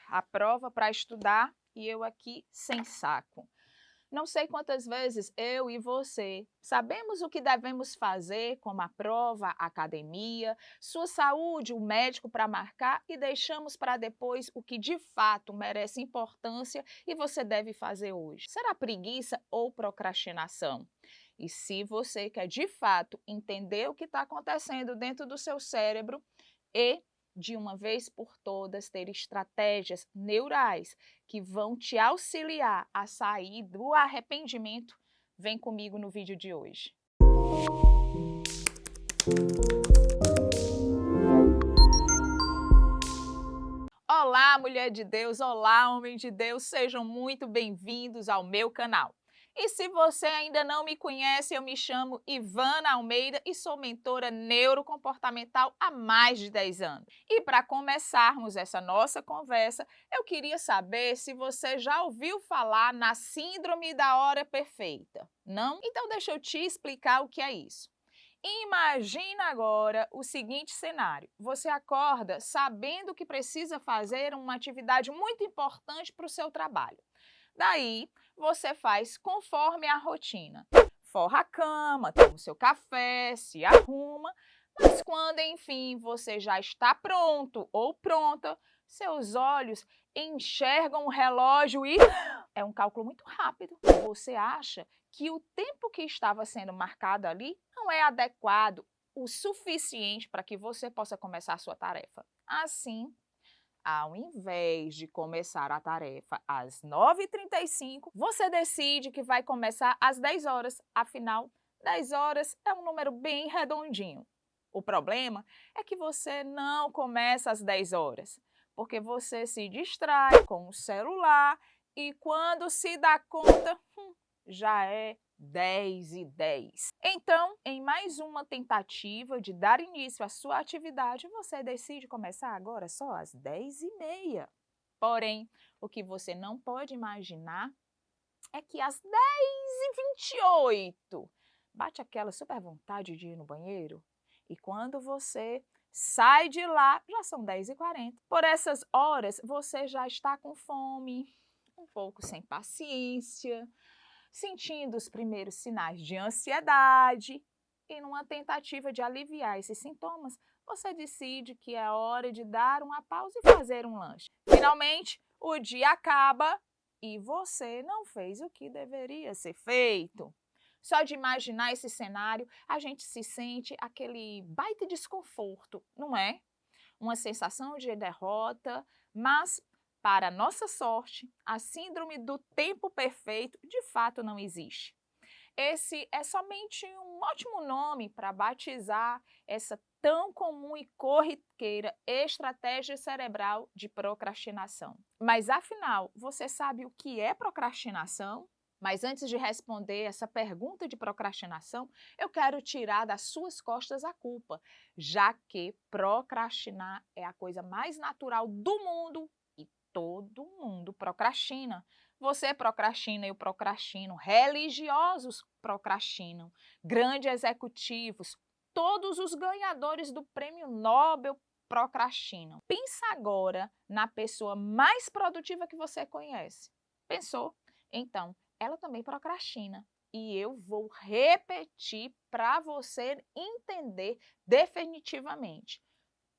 a prova para estudar e eu aqui sem saco. Não sei quantas vezes eu e você sabemos o que devemos fazer, como a prova, a academia, sua saúde, o médico para marcar e deixamos para depois o que de fato merece importância e você deve fazer hoje. Será preguiça ou procrastinação? E se você quer de fato entender o que está acontecendo dentro do seu cérebro e de uma vez por todas ter estratégias neurais que vão te auxiliar a sair do arrependimento, vem comigo no vídeo de hoje. Olá, mulher de Deus! Olá, homem de Deus! Sejam muito bem-vindos ao meu canal. E se você ainda não me conhece, eu me chamo Ivana Almeida e sou mentora neurocomportamental há mais de 10 anos. E para começarmos essa nossa conversa, eu queria saber se você já ouviu falar na Síndrome da Hora Perfeita. Não? Então deixa eu te explicar o que é isso. Imagina agora o seguinte cenário: você acorda sabendo que precisa fazer uma atividade muito importante para o seu trabalho. Daí, você faz conforme a rotina. Forra a cama, toma o seu café, se arruma, mas quando, enfim, você já está pronto ou pronta, seus olhos enxergam o relógio e é um cálculo muito rápido. Você acha que o tempo que estava sendo marcado ali não é adequado o suficiente para que você possa começar a sua tarefa. Assim, ao invés de começar a tarefa às 9h35, você decide que vai começar às 10 horas. Afinal, 10 horas é um número bem redondinho. O problema é que você não começa às 10 horas, porque você se distrai com o celular e quando se dá conta, já é 10h10. Então, em mais uma tentativa de dar início à sua atividade, você decide começar agora só às 10h30. Porém, o que você não pode imaginar é que às 10h28 bate aquela super vontade de ir no banheiro e quando você sai de lá, já são 10h40. Por essas horas, você já está com fome, um pouco sem paciência, sentindo os primeiros sinais de ansiedade e numa tentativa de aliviar esses sintomas, você decide que é hora de dar uma pausa e fazer um lanche. Finalmente, o dia acaba e você não fez o que deveria ser feito. Só de imaginar esse cenário, a gente se sente aquele baita desconforto, não é? Uma sensação de derrota, mas para nossa sorte, a síndrome do tempo perfeito de fato não existe. Esse é somente um ótimo nome para batizar essa tão comum e corriqueira estratégia cerebral de procrastinação. Mas afinal, você sabe o que é procrastinação? Mas antes de responder essa pergunta de procrastinação, eu quero tirar das suas costas a culpa, já que procrastinar é a coisa mais natural do mundo e todo mundo procrastina. Você procrastina, eu procrastino, religiosos procrastinam, grandes executivos, todos os ganhadores do Prêmio Nobel procrastinam. Pensa agora na pessoa mais produtiva que você conhece. Pensou? Então, ela também procrastina. E eu vou repetir para você entender definitivamente.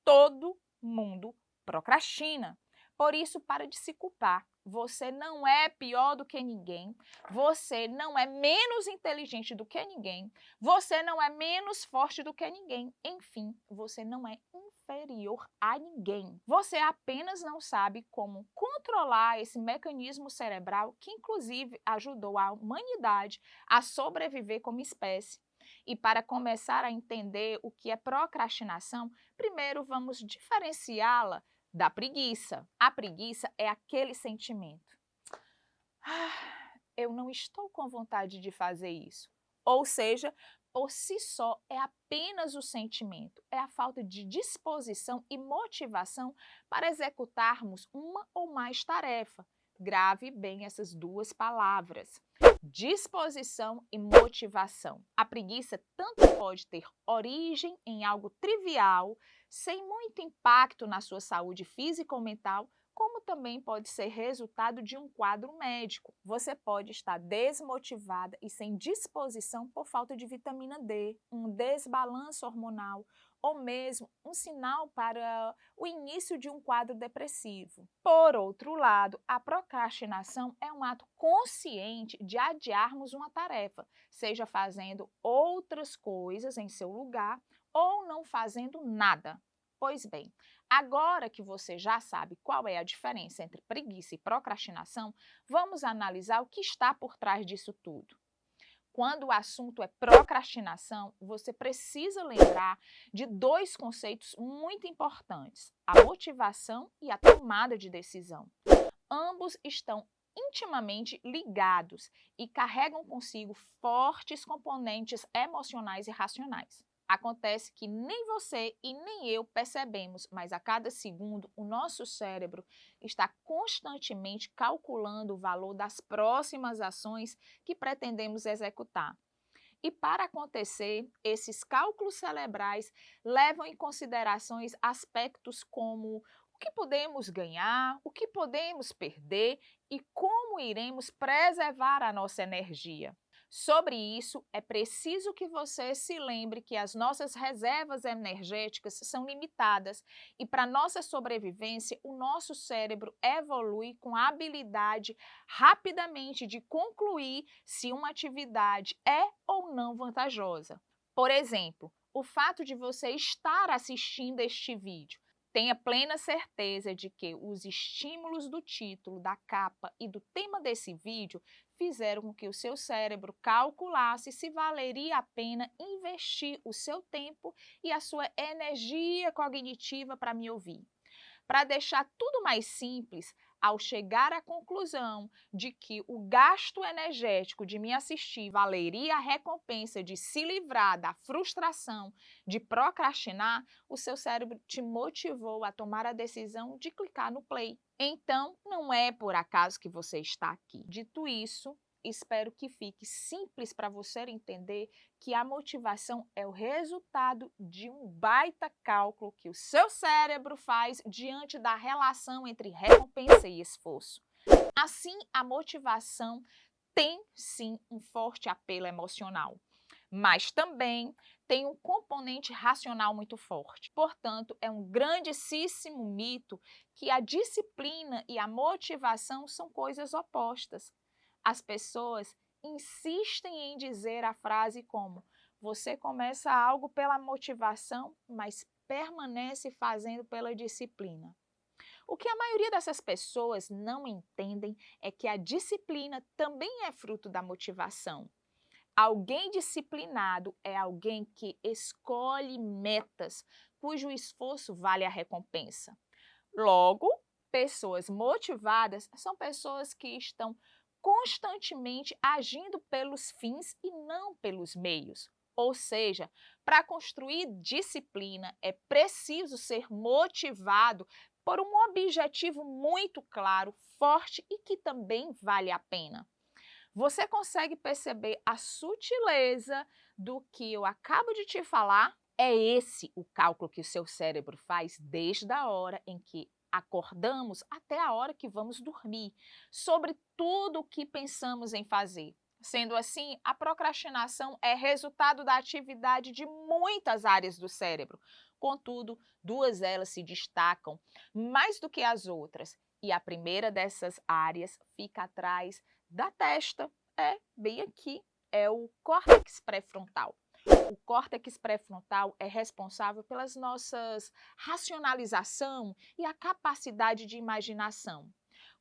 Todo mundo procrastina. Por isso, para de se culpar. Você não é pior do que ninguém, você não é menos inteligente do que ninguém, você não é menos forte do que ninguém. Enfim, você não é inferior a ninguém. Você apenas não sabe como controlar esse mecanismo cerebral que, inclusive, ajudou a humanidade a sobreviver como espécie. E para começar a entender o que é procrastinação, primeiro vamos diferenciá-la da preguiça. A preguiça é aquele sentimento: eu não estou com vontade de fazer isso. Ou seja, por si só é apenas o sentimento, é a falta de disposição e motivação para executarmos uma ou mais tarefas. Grave bem essas duas palavras: disposição e motivação. A preguiça tanto pode ter origem em algo trivial, sem muito impacto na sua saúde física ou mental, como também pode ser resultado de um quadro médico. Você pode estar desmotivada e sem disposição por falta de vitamina D, um desbalanço hormonal ou mesmo um sinal para o início de um quadro depressivo. Por outro lado, a procrastinação é um ato consciente de adiarmos uma tarefa, seja fazendo outras coisas em seu lugar ou não fazendo nada. Pois bem, agora que você já sabe qual é a diferença entre preguiça e procrastinação, vamos analisar o que está por trás disso tudo. Quando o assunto é procrastinação, você precisa lembrar de dois conceitos muito importantes: a motivação e a tomada de decisão. Ambos estão intimamente ligados e carregam consigo fortes componentes emocionais e racionais. Acontece que nem você e nem eu percebemos, mas a cada segundo o nosso cérebro está constantemente calculando o valor das próximas ações que pretendemos executar. E para acontecer, esses cálculos cerebrais levam em considerações aspectos como o que podemos ganhar, o que podemos perder e como iremos preservar a nossa energia. Sobre isso, é preciso que você se lembre que as nossas reservas energéticas são limitadas e para nossa sobrevivência, o nosso cérebro evolui com a habilidade rapidamente de concluir se uma atividade é ou não vantajosa. Por exemplo, o fato de você estar assistindo este vídeo. Tenha plena certeza de que os estímulos do título, da capa e do tema desse vídeo fizeram com que o seu cérebro calculasse se valeria a pena investir o seu tempo e a sua energia cognitiva para me ouvir. Para deixar tudo mais simples, ao chegar à conclusão de que o gasto energético de me assistir valeria a recompensa de se livrar da frustração de procrastinar, o seu cérebro te motivou a tomar a decisão de clicar no play. Então, não é por acaso que você está aqui. Dito isso, espero que fique simples para você entender que a motivação é o resultado de um baita cálculo que o seu cérebro faz diante da relação entre recompensa e esforço. Assim, a motivação tem sim um forte apelo emocional, mas também tem um componente racional muito forte. Portanto, é um grandíssimo mito que a disciplina e a motivação são coisas opostas. As pessoas insistem em dizer a frase como: você começa algo pela motivação, mas permanece fazendo pela disciplina. O que a maioria dessas pessoas não entendem é que a disciplina também é fruto da motivação. Alguém disciplinado é alguém que escolhe metas cujo esforço vale a recompensa. Logo, pessoas motivadas são pessoas que estão constantemente agindo pelos fins e não pelos meios. Ou seja, para construir disciplina é preciso ser motivado por um objetivo muito claro, forte e que também vale a pena. Você consegue perceber a sutileza do que eu acabo de te falar? É esse o cálculo que o seu cérebro faz desde a hora em que acordamos até a hora que vamos dormir, sobre tudo o que pensamos em fazer. Sendo assim, a procrastinação é resultado da atividade de muitas áreas do cérebro. Contudo, duas delas se destacam mais do que as outras, e a primeira dessas áreas fica atrás da testa, bem aqui, é o córtex pré-frontal. O córtex pré-frontal é responsável pelas nossas racionalização e a capacidade de imaginação.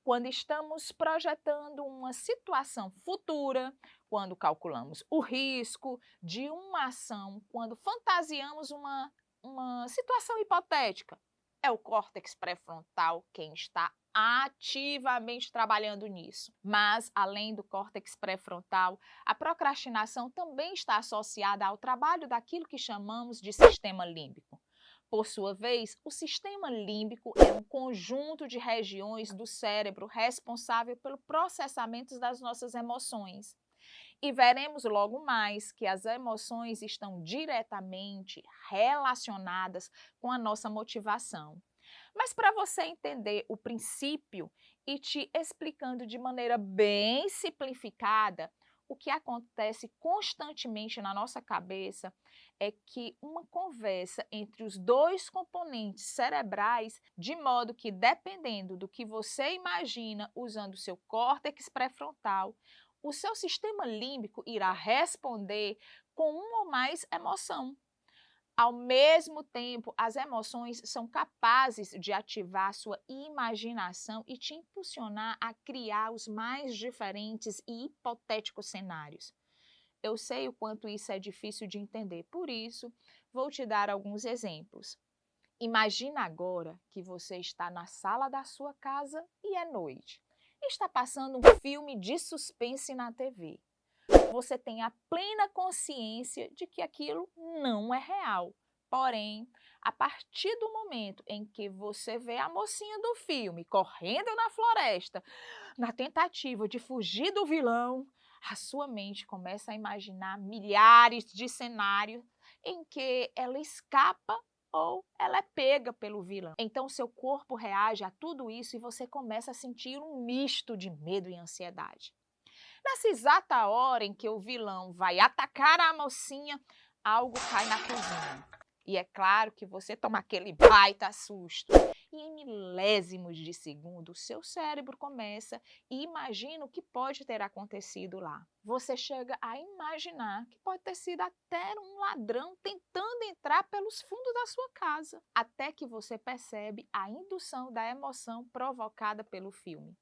Quando estamos projetando uma situação futura, quando calculamos o risco de uma ação, quando fantasiamos uma situação hipotética, é o córtex pré-frontal quem está ativamente trabalhando nisso. Mas, além do córtex pré-frontal, a procrastinação também está associada ao trabalho daquilo que chamamos de sistema límbico. Por sua vez, o sistema límbico é um conjunto de regiões do cérebro responsável pelo processamento das nossas emoções. E veremos logo mais que as emoções estão diretamente relacionadas com a nossa motivação. Mas para você entender o princípio e te explicando de maneira bem simplificada, o que acontece constantemente na nossa cabeça é que uma conversa entre os dois componentes cerebrais, de modo que, dependendo do que você imagina usando o seu córtex pré-frontal, o seu sistema límbico irá responder com uma ou mais emoção. Ao mesmo tempo, as emoções são capazes de ativar sua imaginação e te impulsionar a criar os mais diferentes e hipotéticos cenários. Eu sei o quanto isso é difícil de entender, por isso, vou te dar alguns exemplos. Imagina agora que você está na sala da sua casa e é noite. Está passando um filme de suspense na TV. Você tem a plena consciência de que aquilo não é real. Porém, a partir do momento em que você vê a mocinha do filme correndo na floresta, na tentativa de fugir do vilão, a sua mente começa a imaginar milhares de cenários em que ela escapa ou ela é pega pelo vilão. Então, seu corpo reage a tudo isso e você começa a sentir um misto de medo e ansiedade. Nessa exata hora em que o vilão vai atacar a mocinha, algo cai na cozinha. E é claro que você toma aquele baita susto. E em milésimos de segundo, o seu cérebro começa e imagina o que pode ter acontecido lá. Você chega a imaginar que pode ter sido até um ladrão tentando entrar pelos fundos da sua casa. Até que você percebe a indução da emoção provocada pelo filme.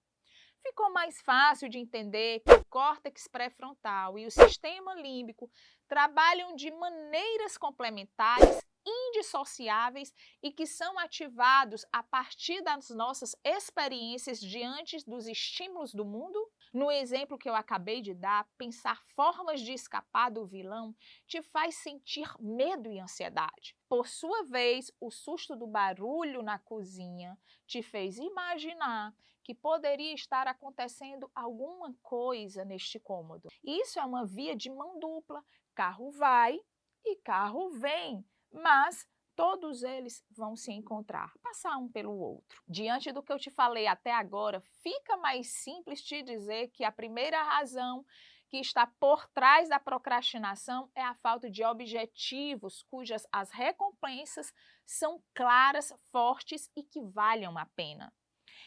Ficou mais fácil de entender que o córtex pré-frontal e o sistema límbico trabalham de maneiras complementares, indissociáveis e que são ativados a partir das nossas experiências diante dos estímulos do mundo? No exemplo que eu acabei de dar, pensar formas de escapar do vilão te faz sentir medo e ansiedade. Por sua vez, o susto do barulho na cozinha te fez imaginar que poderia estar acontecendo alguma coisa neste cômodo. Isso é uma via de mão dupla. Carro vai e carro vem, mas todos eles vão se encontrar, passar um pelo outro. Diante do que eu te falei até agora, fica mais simples te dizer que a primeira razão que está por trás da procrastinação é a falta de objetivos cujas as recompensas são claras, fortes e que valham a pena.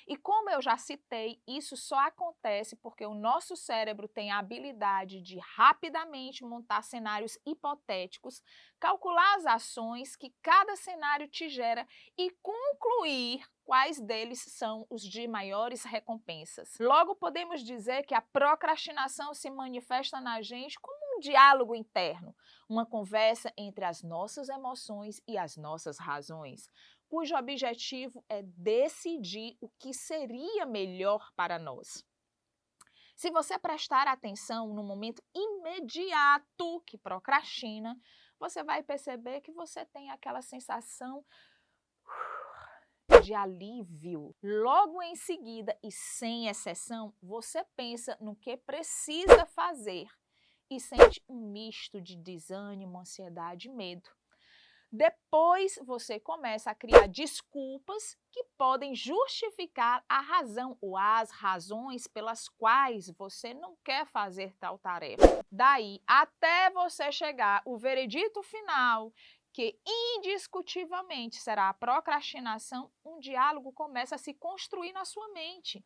E como eu já citei, isso só acontece porque o nosso cérebro tem a habilidade de rapidamente montar cenários hipotéticos, calcular as ações que cada cenário te gera e concluir quais deles são os de maiores recompensas. Logo, podemos dizer que a procrastinação se manifesta na gente como um diálogo interno, uma conversa entre as nossas emoções e as nossas razões, cujo objetivo é decidir o que seria melhor para nós. Se você prestar atenção no momento imediato que procrastina, você vai perceber que você tem aquela sensação de alívio. Logo em seguida, e sem exceção, você pensa no que precisa fazer e sente um misto de desânimo, ansiedade e medo. Depois você começa a criar desculpas que podem justificar a razão ou as razões pelas quais você não quer fazer tal tarefa. Daí até você chegar ao veredito final, que indiscutivelmente será a procrastinação, um diálogo começa a se construir na sua mente.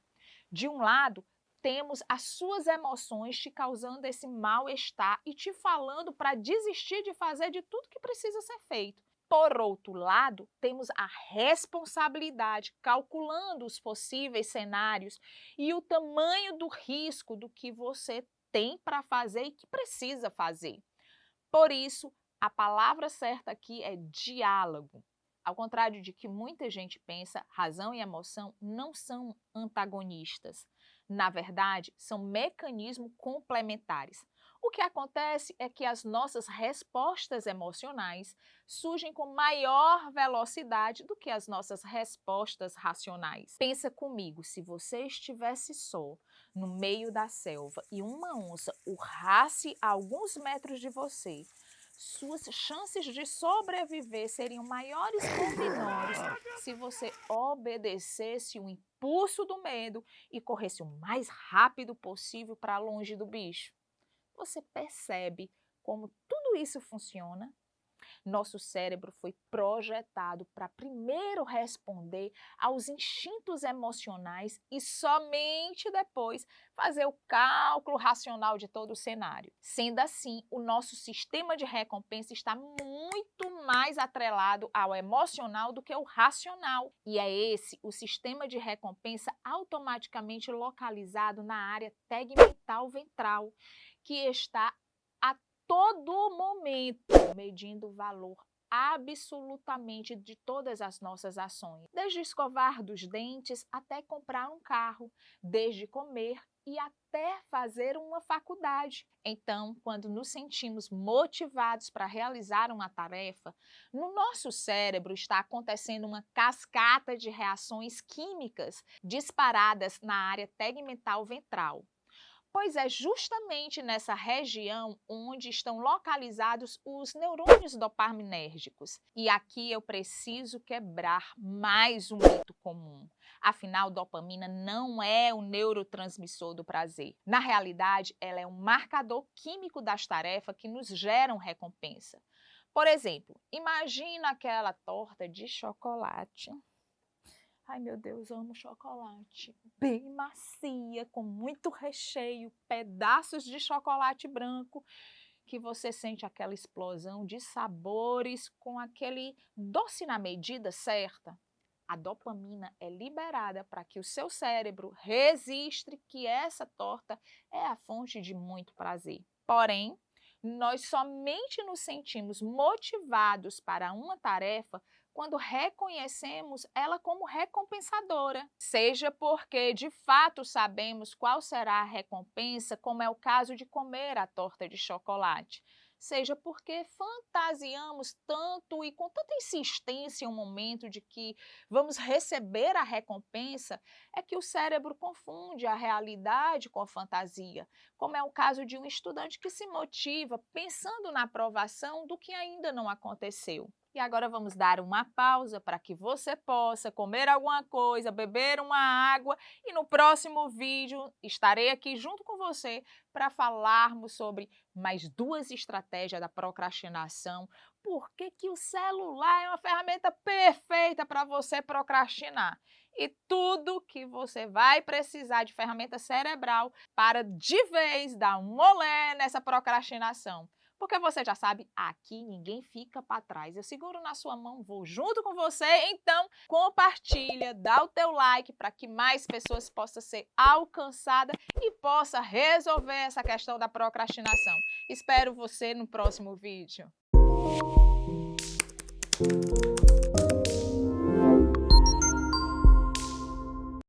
De um lado, temos as suas emoções te causando esse mal-estar e te falando para desistir de fazer de tudo que precisa ser feito. Por outro lado, temos a responsabilidade, calculando os possíveis cenários e o tamanho do risco do que você tem para fazer e que precisa fazer. Por isso, a palavra certa aqui é diálogo. Ao contrário de que muita gente pensa, razão e emoção não são antagonistas. Na verdade, são mecanismos complementares. O que acontece é que as nossas respostas emocionais surgem com maior velocidade do que as nossas respostas racionais. Pensa comigo, se você estivesse só no meio da selva e uma onça urrasse a alguns metros de você, suas chances de sobreviver seriam maiores ou menores se você obedecesse o impulso do medo e corresse o mais rápido possível para longe do bicho. Você percebe como tudo isso funciona? Nosso cérebro foi projetado para primeiro responder aos instintos emocionais e somente depois fazer o cálculo racional de todo o cenário. Sendo assim, o nosso sistema de recompensa está muito mais atrelado ao emocional do que ao racional. E é esse o sistema de recompensa automaticamente localizado na área tegmental ventral, que está a todo momento medindo o valor absolutamente de todas as nossas ações, desde escovar dos dentes até comprar um carro, desde comer e até fazer uma faculdade. Então, quando nos sentimos motivados para realizar uma tarefa, no nosso cérebro está acontecendo uma cascata de reações químicas disparadas na área tegmental ventral. Pois é justamente nessa região onde estão localizados os neurônios dopaminérgicos. E aqui eu preciso quebrar mais um mito comum. Afinal, dopamina não é o neurotransmissor do prazer. Na realidade, ela é um marcador químico das tarefas que nos geram recompensa. Por exemplo, imagina aquela torta de chocolate. Ai, meu Deus, amo chocolate. Bem macia, com muito recheio, pedaços de chocolate branco, que você sente aquela explosão de sabores com aquele doce na medida certa. A dopamina é liberada para que o seu cérebro registre que essa torta é a fonte de muito prazer. Porém, nós somente nos sentimos motivados para uma tarefa quando reconhecemos ela como recompensadora, seja porque de fato sabemos qual será a recompensa, como é o caso de comer a torta de chocolate, seja porque fantasiamos tanto e com tanta insistência um momento de que vamos receber a recompensa, é que o cérebro confunde a realidade com a fantasia, como é o caso de um estudante que se motiva pensando na aprovação do que ainda não aconteceu. E agora vamos dar uma pausa para que você possa comer alguma coisa, beber uma água e no próximo vídeo estarei aqui junto com você para falarmos sobre mais 2 estratégias da procrastinação. Por que que o celular é uma ferramenta perfeita para você procrastinar? E tudo que você vai precisar de ferramenta cerebral para de vez dar um olé nessa procrastinação. Porque você já sabe, aqui ninguém fica para trás. Eu seguro na sua mão, vou junto com você, então compartilha, dá o teu like para que mais pessoas possam ser alcançadas e possa resolver essa questão da procrastinação. Espero você no próximo vídeo.